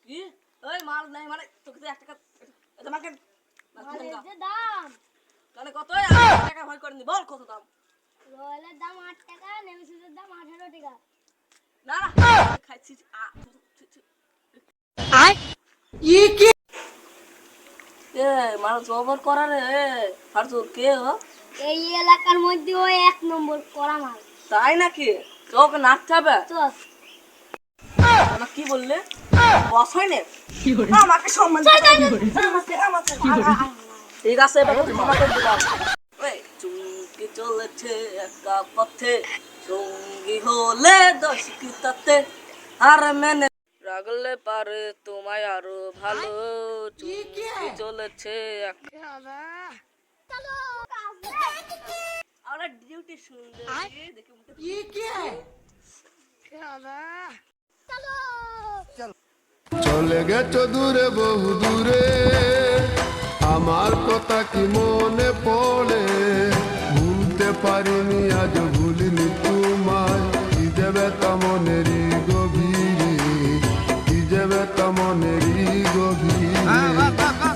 কি ওই মাল নাই মানে তোকে তো 1 টাকা এটা মার্কেট মালের যে দাম তাহলে কত টাকা ভাগ করে নি বল কত দাম রয়্যালের দাম 8 টাকা নেমেসিসের দাম 18 টাকা না না খাইছি আই ই কি এ মাল জবর করা রে ফারজু কে ও এই এলাকার মধ্যে ওই 1 নম্বর করা মাল তাই নাকি তোকে নাচতে হবে চল তোমরা কি বললে বস হয় না আমাকে সম্মান দিতে ঠিক আছে এবার তোমাকে দিলাম ওই চুমকি চলেছে একা পথে সঙ্গী হলে 10 কি তাতে আর মেনে রাগলে পারে তোমায় আরো ভালো চুমকি চলেছে একা চলো আমরা ডিউটি সুন্দরী দেখে মুখে ये क्या है क्या চলো চলে গেছো দূরে বহু দূরে আমার কথা কি মনে পড়ে ভুলতে পারিনি আজ ভুলিনি তোমায় কি দেবে তা মনেরই গভীরে কি দেবে তা মনেরই গভীরে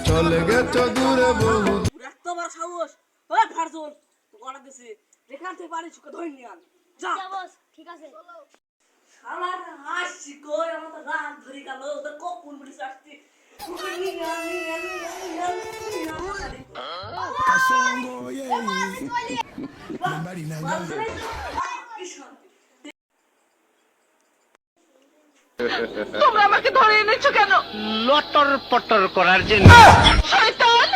চলে গেছো দূরে বহু এত বড় সাহস ওই ফারজুল গড়া দিছি দেখাতে পারিস ওকে ধরে নিয়ে আন যা বস ঠিক আছে শালা হাসি কই আমার তো রাগ ধরে গেল ওদের কখন বলিস আসছি তোমরা আমাকে ধরে এনেছো কেন? লটর পটর করার জন্য। শয়তান!